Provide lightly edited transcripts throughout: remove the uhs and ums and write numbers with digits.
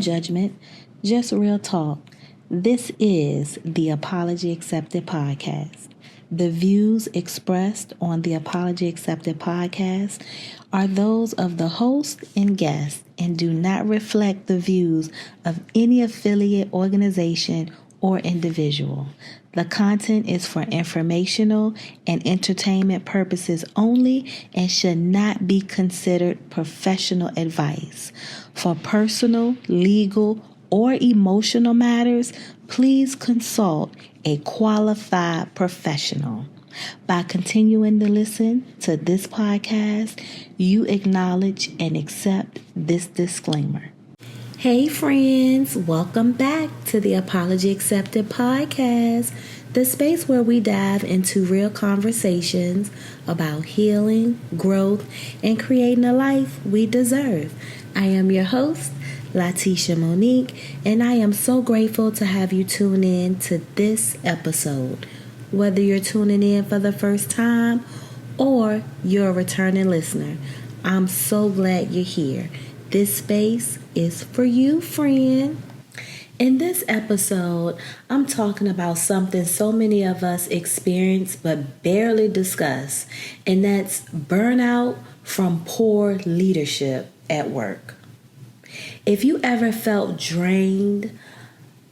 judgment, just real talk. This is the Apology Accepted podcast. The views expressed on the Apology Accepted podcast are those of the host and guest and do not reflect the views of any affiliate organization or individual. The content is for informational and entertainment purposes only and should not be considered professional advice. For personal, legal, or emotional matters, please consult a qualified professional. By continuing to listen to this podcast, you acknowledge and accept this disclaimer. Hey friends, welcome back to the Apology Accepted podcast, the space where we dive into real conversations about healing, growth, and creating a life we deserve. I am your host, LaTesha Monique, and I am so grateful to have you tune in to this episode. Whether you're tuning in for the first time or you're a returning listener, I'm so glad you're here. This space is for you, friend. In this episode, I'm talking about something so many of us experience but barely discuss, and that's burnout from poor leadership at work. If you ever felt drained,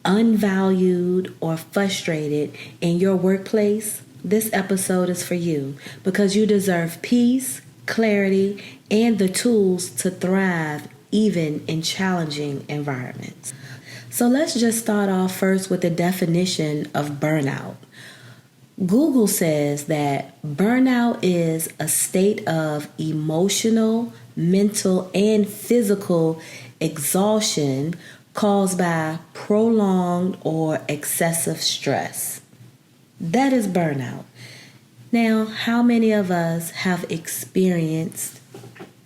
unvalued, or frustrated in your workplace, this episode is for you because you deserve peace, clarity, and the tools to thrive even in challenging environments. So let's just start off first with the definition of burnout. Google says that burnout is a state of emotional, mental, and physical exhaustion caused by prolonged or excessive stress. That is burnout. Now, how many of us have experienced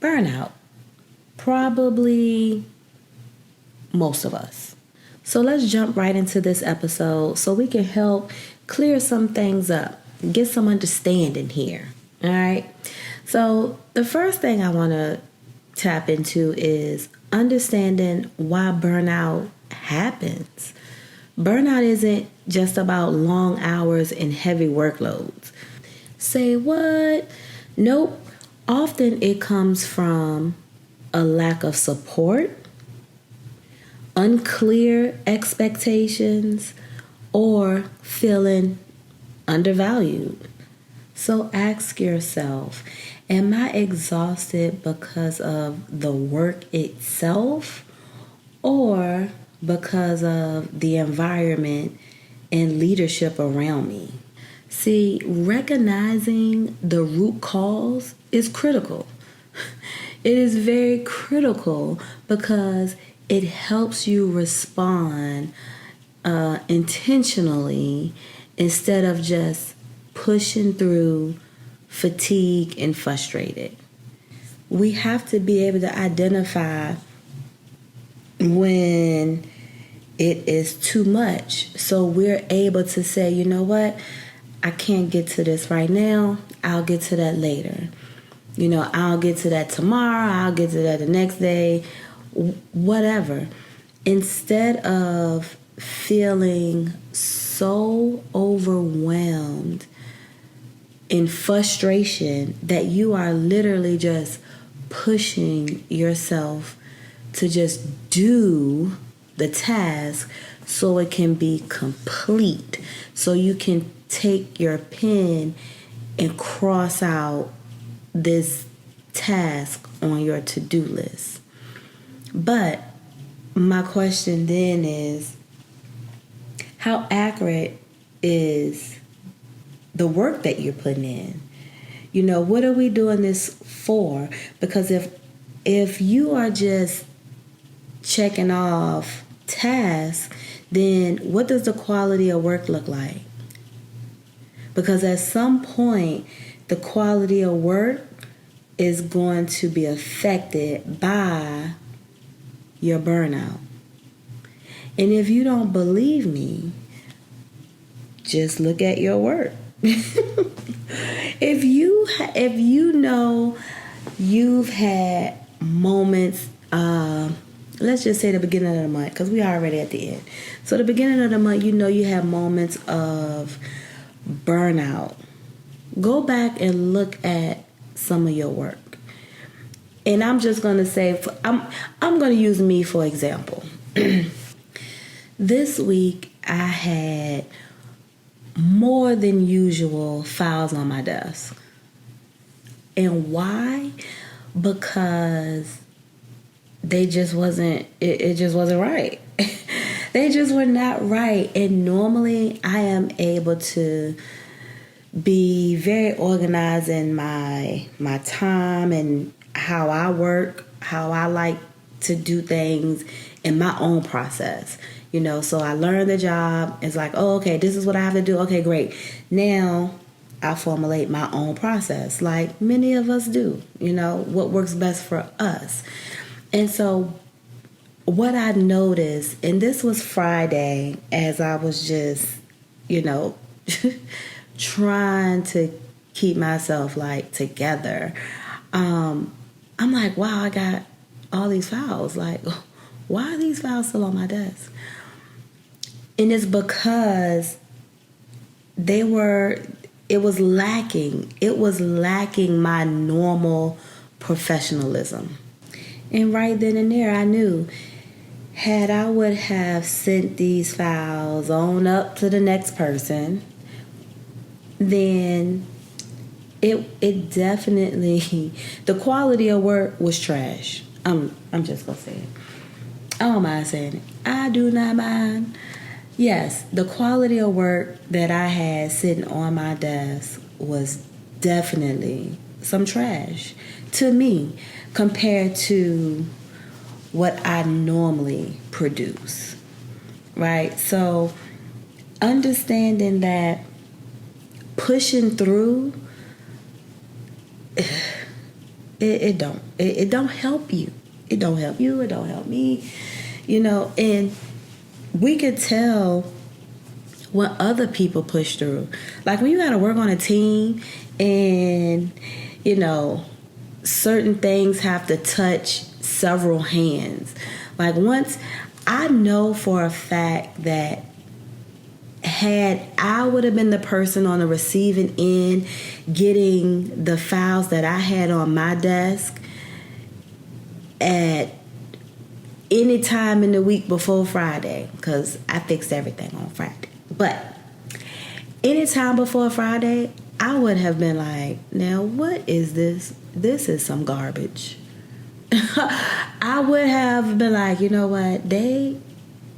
burnout? Probably most of us. So let's jump right into this episode so we can help clear some things up, get some understanding here. All right. So the first thing I want to tap into is understanding why burnout happens. Burnout isn't just about long hours and heavy workloads. Say what? Nope. Often it comes from a lack of support, unclear expectations, or feeling undervalued. So ask yourself, am I exhausted because of the work itself or because of the environment and leadership around me? See, recognizing the root cause is critical. It is very critical because it helps you respond intentionally instead of just pushing through fatigue and frustrated. We have to be able to identify when it is too much. So we're able to say, you know what? I can't get to this right now. I'll get to that later. I'll get to that tomorrow. I'll get to that the next day. Whatever. Instead of feeling so overwhelmed in frustration that you are literally just pushing yourself to just do the task so it can be complete, so you can take your pen and cross out this task on your to-do list. But my question then is, how accurate is the work that you're putting in? What are we doing this for? Because if you are just checking off tasks, then what does the quality of work look like? Because at some point, the quality of work is going to be affected by your burnout. And if you don't believe me, just look at your work. If you know you've had moments let's just say the beginning of the month, because we are already at the end. So the beginning of the month, you have moments of burnout. Go back and look at some of your work. And I'm just going to say, I'm going to use me for example. This week, I had more than usual files on my desk. And why? Because they just wasn't, it just wasn't right. They just were not right. And normally I am able to be very organized in my time and how I work, how I like to do things in my own process. So I learned the job. It's like, oh, okay, this is what I have to do. Okay, great. Now I formulate my own process like many of us do, what works best for us. And so what I noticed, and this was Friday, as I was just, trying to keep myself like together. I'm like, wow, I got all these files. Like, why are these files still on my desk? And it's because it was lacking. It was lacking my normal professionalism. And right then and there, I knew, had I would have sent these files on up to the next person, then it definitely, the quality of work was trash. I'm just gonna say it. I don't mind saying it. I do not mind. Yes, the quality of work that I had sitting on my desk was definitely some trash to me compared to what I normally produce, right? So understanding that pushing through, it don't help you. It don't help you. It don't help me. And we could tell what other people push through. Like when you got to work on a team and, certain things have to touch several hands. Like once, I know for a fact that had I would have been the person on the receiving end getting the files that I had on my desk at any time in the week before Friday, because I fixed everything on Friday. But any time before Friday, I would have been like, now what is this? This is some garbage. I would have been like, you know what? They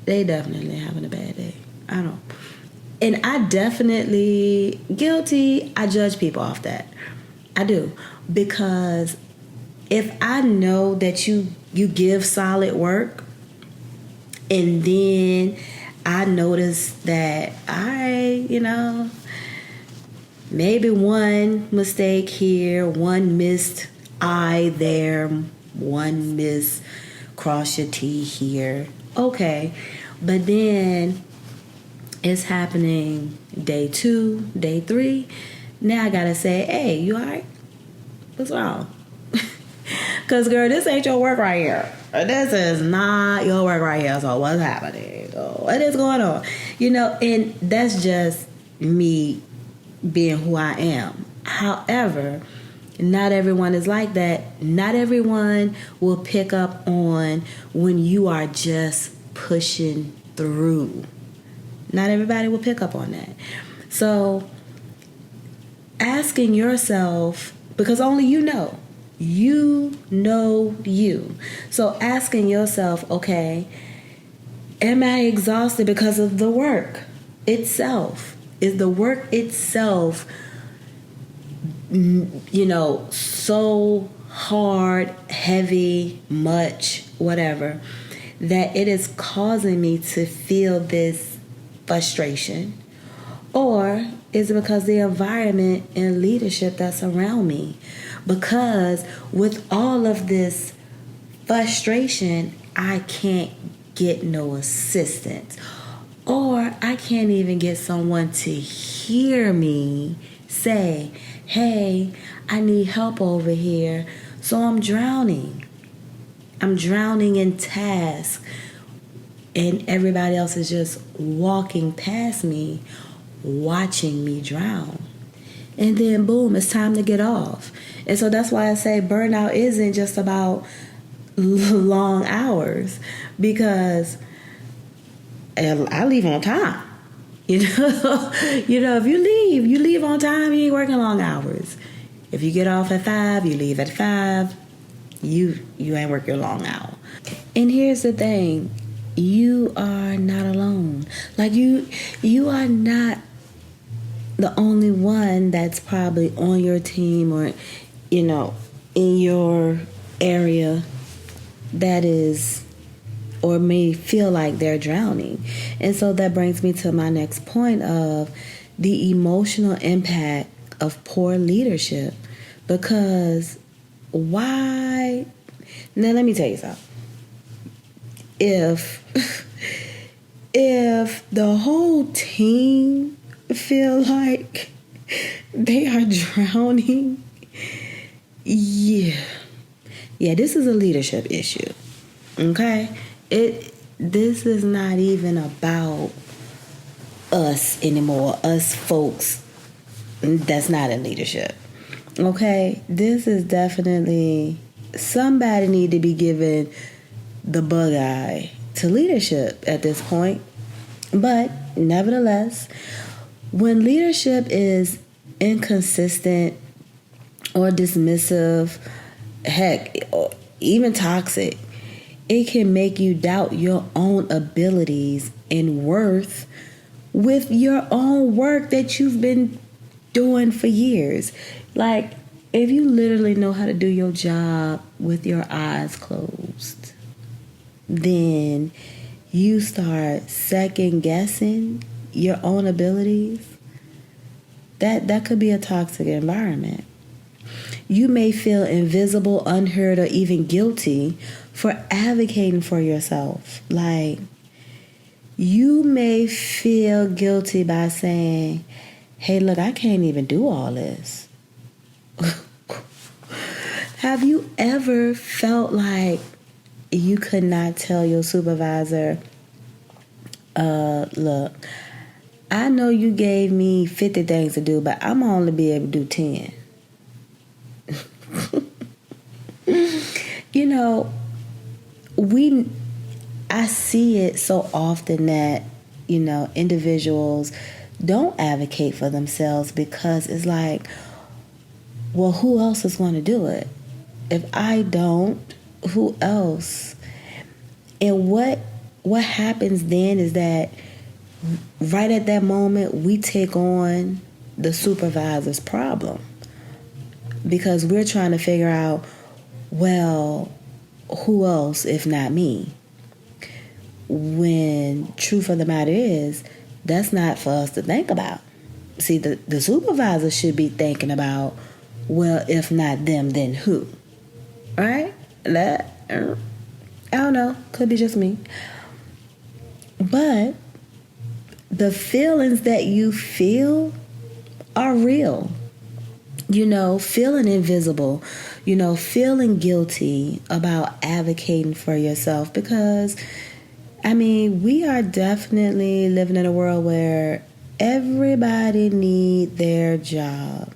definitely having a bad day. I don't. And I definitely guilty. I judge people off that. I do. Because if I know that you give solid work and then I notice that maybe one mistake here, one missed I there, one miss cross your T here. Okay. But then it's happening day 2, day 3. Now I gotta say, hey, you all right? What's wrong? Because, girl, this ain't your work right here. This is not your work right here. So what's happening? What is going on? And that's just me being who I am. However, not everyone is like that. Not everyone will pick up on when you are just pushing through. Not everybody will pick up on that. So asking yourself, because only you know. You know you. So asking yourself, okay, am I exhausted because of the work itself? Is the work itself, so hard, heavy, much, whatever, that it is causing me to feel this frustration? Or is it because the environment and leadership that's around me? Because with all of this frustration, I can't get no assistance. Or I can't even get someone to hear me say, hey, I need help over here, so I'm drowning. I'm drowning in tasks, and everybody else is just walking past me, watching me drown. And then boom, it's time to get off. And so that's why I say burnout isn't just about long hours, because I leave on time. If you leave on time, you ain't working long hours. If you get off at 5, you leave at 5, you ain't working long hour. And here's the thing, you are not alone. Like you are not the only one that's probably on your team or, in your area that is or may feel like they're drowning. And so that brings me to my next point of the emotional impact of poor leadership. Because why? Now let me tell you something. If the whole team feel like they are drowning, yeah, this is a leadership issue. Okay? This is not even about us anymore, us folks that's not in leadership. Okay? This is definitely somebody need to be given the bug eye to leadership at this point. But nevertheless, when leadership is inconsistent or dismissive, heck, or even toxic, it can make you doubt your own abilities and worth with your own work that you've been doing for years. Like, if you literally know how to do your job with your eyes closed, then you start second guessing your own abilities. That could be a toxic environment. You may feel invisible, unheard, or even guilty for advocating for yourself. Like, you may feel guilty by saying, hey, look, I can't even do all this. Have you ever felt like you could not tell your supervisor, look, I know you gave me 50 things to do, but I'm only be able to do 10. I see it so often that, individuals don't advocate for themselves because it's like, well, who else is going to do it? If I don't, who else? And what happens then is that right at that moment, we take on the supervisor's problem because we're trying to figure out, well, who else if not me? When truth of the matter is, that's not for us to think about. See, the supervisor should be thinking about, well, if not them, then who? Right? I don't know. Could be just me. But the feelings that you feel are real. Feeling invisible, feeling guilty about advocating for yourself because, we are definitely living in a world where everybody need their job.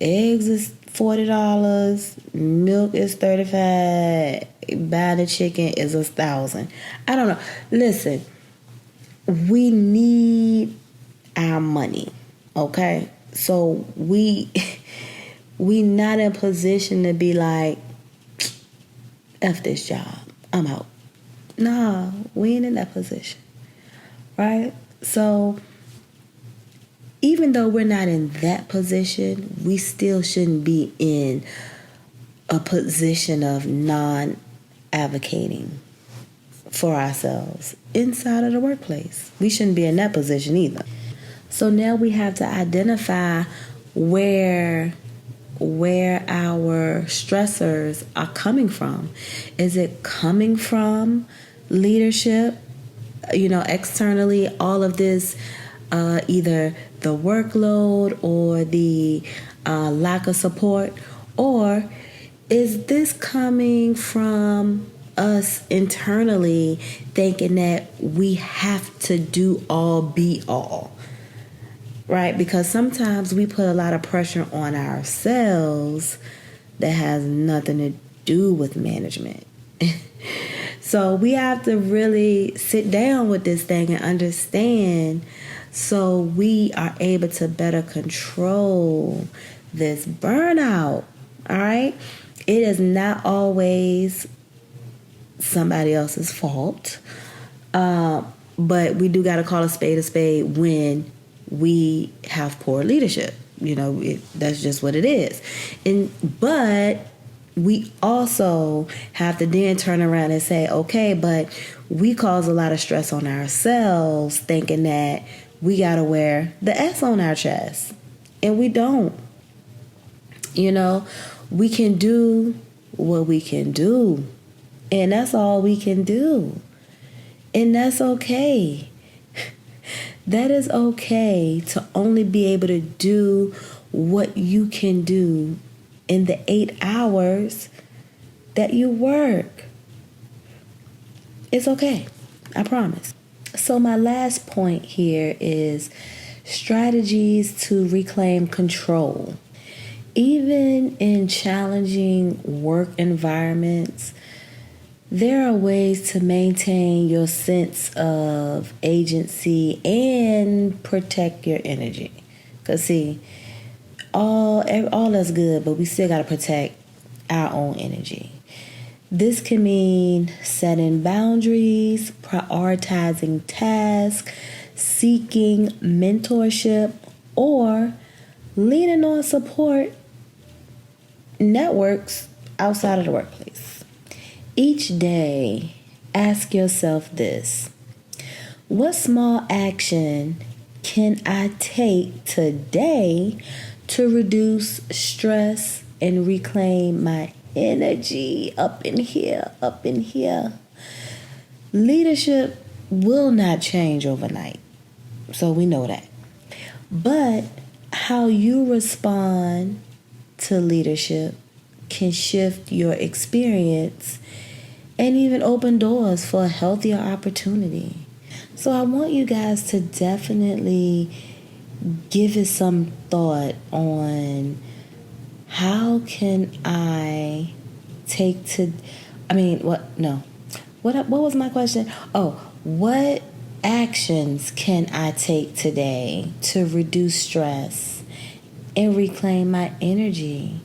Eggs is $40, milk is $35, buying a chicken is $1,000. I don't know. Listen, we need our money, okay? So we not in a position to be like, F this job, I'm out. Nah, we ain't in that position, right? So even though we're not in that position, we still shouldn't be in a position of non-advocating for ourselves inside of the workplace. We shouldn't be in that position either. So now we have to identify where our stressors are coming from. Is it coming from leadership? Externally, all of this, either the workload or the lack of support, or Is this coming from us internally thinking that we have to do all, be all? Right? Because sometimes we put a lot of pressure on ourselves that has nothing to do with management. So we have to really sit down with this thing and understand so we are able to better control this burnout. All right? It is not always somebody else's fault. But we do got to call a spade when we have poor leadership. That's just what it is. But we also have to then turn around and say, okay, but we cause a lot of stress on ourselves thinking that we got to wear the S on our chest. And we don't. We can do what we can do. And that's all we can do. And that's okay. That is okay to only be able to do what you can do in the 8 hours that you work. It's okay. I promise. So my last point here is strategies to reclaim control. Even in challenging work environments, there are ways to maintain your sense of agency and protect your energy. Because see, all that's good, but we still got to protect our own energy. This can mean setting boundaries, prioritizing tasks, seeking mentorship, or leaning on support networks outside of the workplace. Each day, ask yourself this: what small action can I take today to reduce stress and reclaim my energy up in here? Leadership will not change overnight, so we know that. But how you respond to leadership can shift your experience and even open doors for a healthier opportunity. So I want you guys to definitely give it some thought on how can I take to, what was my question? Oh, what actions can I take today to reduce stress and reclaim my energy?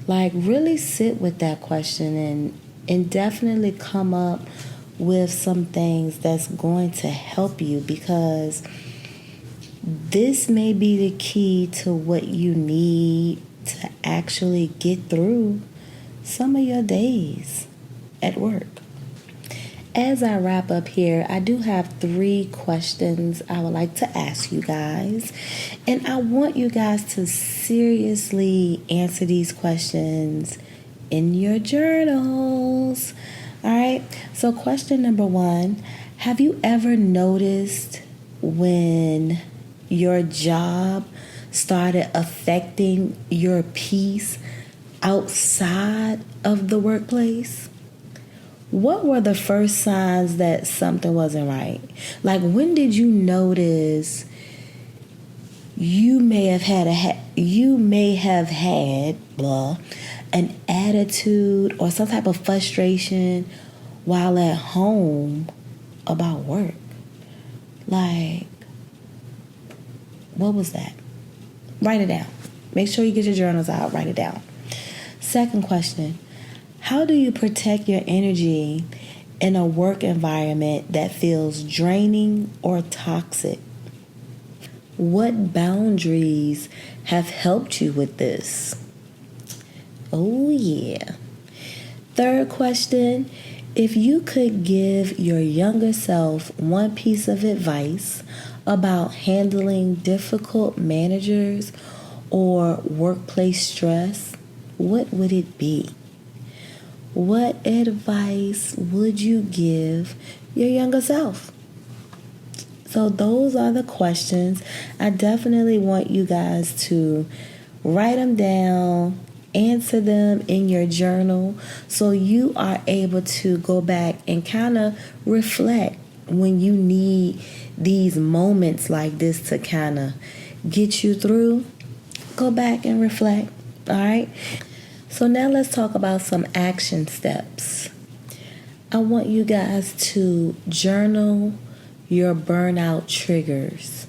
Like, really sit with that question and definitely come up with some things that's going to help you, because this may be the key to what you need to actually get through some of your days at work. As I wrap up here, I do have 3 questions I would like to ask you guys. And I want you guys to seriously answer these questions in your journals. All right. So question number 1, have you ever noticed when your job started affecting your peace outside of the workplace? What were the first signs that something wasn't right? Like, when did you notice you may have had an attitude or some type of frustration while at home about work? Like, what was that? Write it down. Make sure you get your journals out. Write it down. Second question: how do you protect your energy in a work environment that feels draining or toxic? What boundaries have helped you with this? Oh, yeah. Third question: if you could give your younger self one piece of advice about handling difficult managers or workplace stress, what would it be? What advice would you give your younger self? So those are the questions. I definitely want you guys to write them down answer them in your journal so you are able to go back and kind of reflect when you need these moments like this to kind of get you through. Go back and reflect. All right. So now let's talk about some action steps. I want you guys to journal your burnout triggers.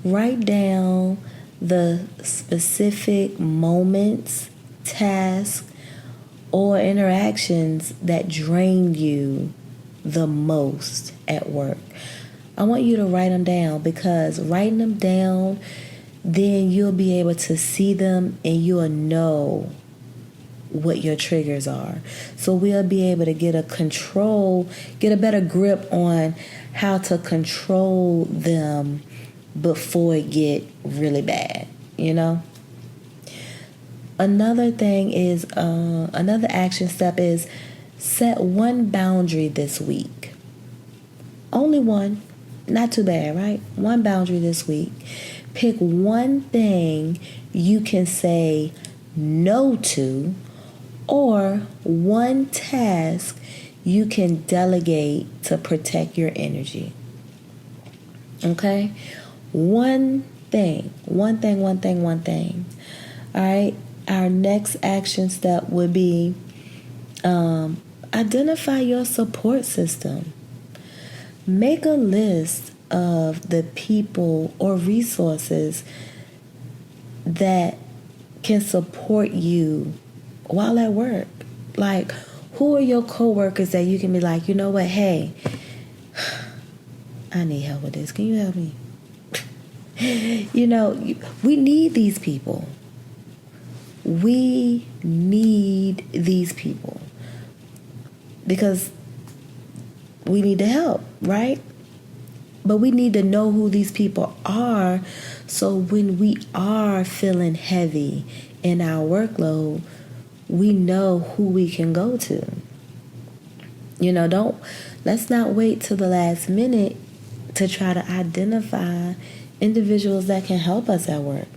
Write down the specific moments, tasks, or interactions that drain you the most at work. I want you to write them down, because writing them down, then you'll be able to see them and you'll know what your triggers are. So we'll be able to get a better grip on how to control them before it get really bad, Another thing is, another action step is set one boundary this week. Only one. Not too bad, right? One boundary this week. Pick one thing you can say no to, or one task you can delegate to protect your energy. Okay? One thing. All right? Our next action step would be identify your support system. Make a list of the people or resources that can support you while at work. Like, who are your coworkers that you can be like, you know what, hey, I need help with this. Can you help me? We need these people. We need these people because we need the help, right? But we need to know who these people are, so when we are feeling heavy in our workload, we know who we can go to. Let's not wait till the last minute to try to identify individuals that can help us at work.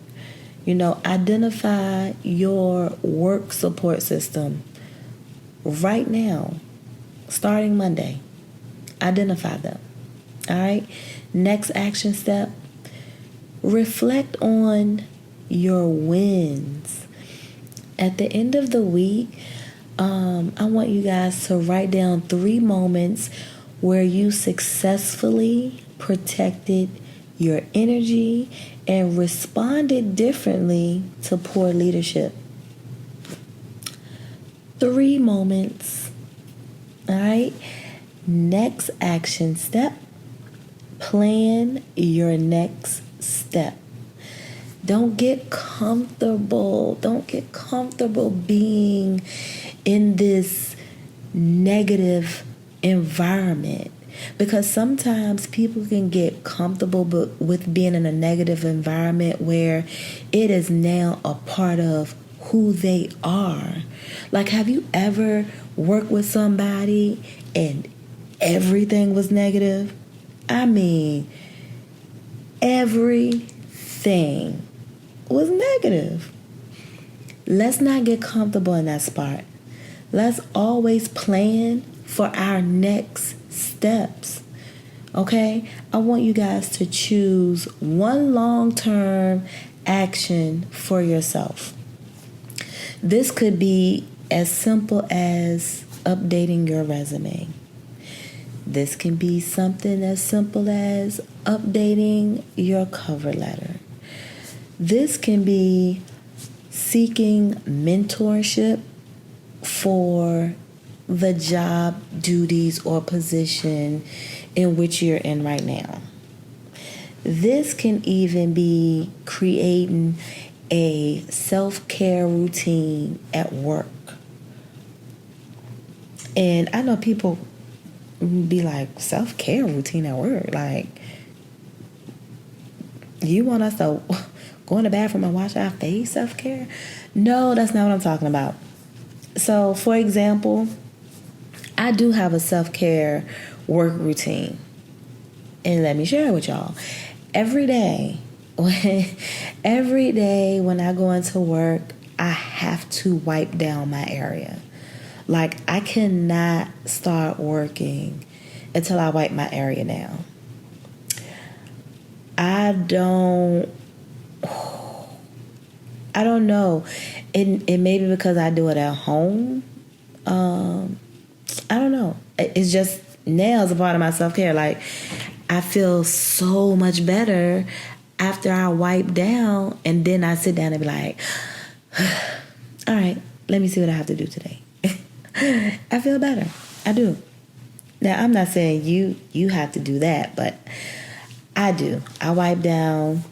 Identify your work support system right now, starting Monday. Identify them. All right? Next action step, reflect on your wins. At the end of the week, I want you guys to write down 3 moments where you successfully protected your energy and responded differently to poor leadership. 3 moments. All right? Next action step, plan your next step. Don't get comfortable. Don't get comfortable being in this negative environment, because sometimes people can get comfortable with being in a negative environment where it is now a part of who they are. Like, have you ever worked with somebody and everything was negative? I mean, everything was negative. Let's not get comfortable in that spot. Let's always plan for our next steps. Okay? I want you guys to choose one long-term action for yourself. This could be as simple as updating your resume. This can be something as simple as updating your cover letter. This can be seeking mentorship for the job duties or position in which you're in right now. This can even be creating a self-care routine at work. And I know people be like, self-care routine at work? Like, you want us to go in the bathroom and wash our face self-care? No, that's not what I'm talking about. So, for example, I do have a self-care work routine. And let me share it with y'all. Every day when I go into work, I have to wipe down my area. Like, I cannot start working until I wipe my area down. I don't know. It may be because I do it at home. I don't know. It's just nails a part of my self-care. Like, I feel so much better after I wipe down, and then I sit down and be like, all right, let me see what I have to do today. I feel better. I do. Now, I'm not saying you have to do that, but I do. I wipe down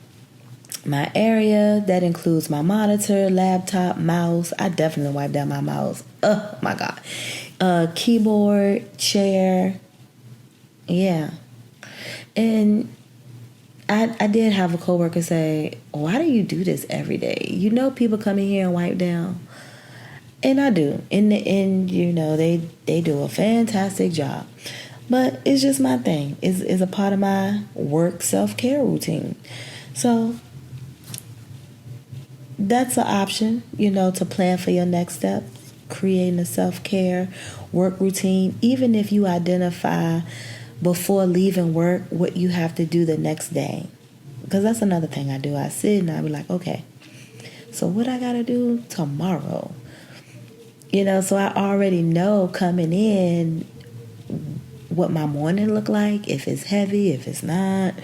my area. That includes my monitor, laptop, mouse. I definitely wipe down my mouse. Oh my God. Keyboard, chair. Yeah. And I did have a coworker say, why do you do this every day? You know, people come in here and wipe down. And I do. In the end, you know, they do a fantastic job. But it's just my thing. It's a part of my work self-care routine. So that's an option, you know, to plan for your next step. Creating a self-care work routine. Even if you identify before leaving work what you have to do the next day. Because that's another thing I do. I sit and I be like, okay, so what I got to do tomorrow? You know, so I already know coming in what my morning look like, if it's heavy, if it's not.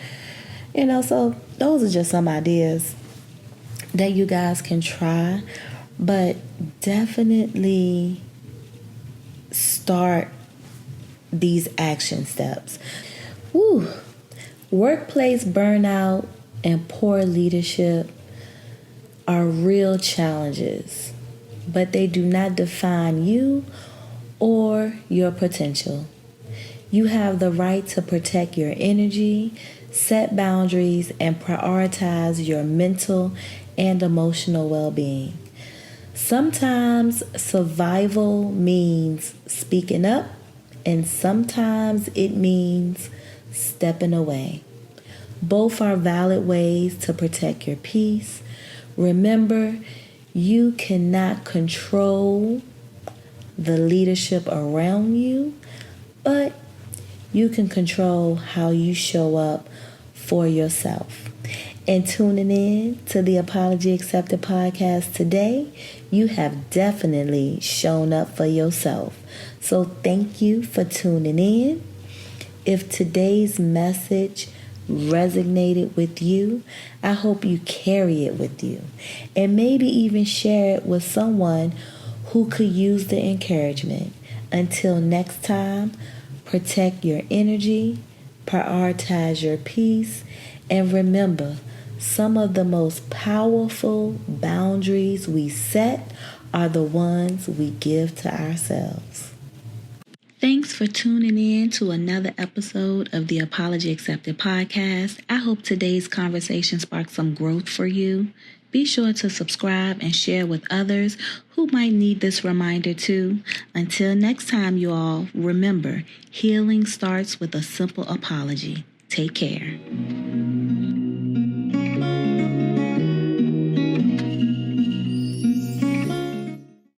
You know, so those are just some ideas that you guys can try. But definitely start these action steps. Woo. Workplace burnout and poor leadership are real challenges, but they do not define you or your potential. You have the right to protect your energy, set boundaries, and prioritize your mental and emotional well-being. Sometimes survival means speaking up, and sometimes it means stepping away. Both are valid ways to protect your peace. Remember, you cannot control the leadership around you, but you can control how you show up for yourself. And tuning in to the Apology Accepted podcast today, you have definitely shown up for yourself. So thank you for tuning in. If today's message resonated with you, I hope you carry it with you and maybe even share it with someone who could use the encouragement. Until next time, protect your energy, prioritize your peace, and remember, some of the most powerful boundaries we set are the ones we give to ourselves. Thanks for tuning in to another episode of the Apology Accepted podcast. I hope today's conversation sparked some growth for you. Be sure to subscribe and share with others who might need this reminder too. Until next time, you all, remember, healing starts with a simple apology. Take care.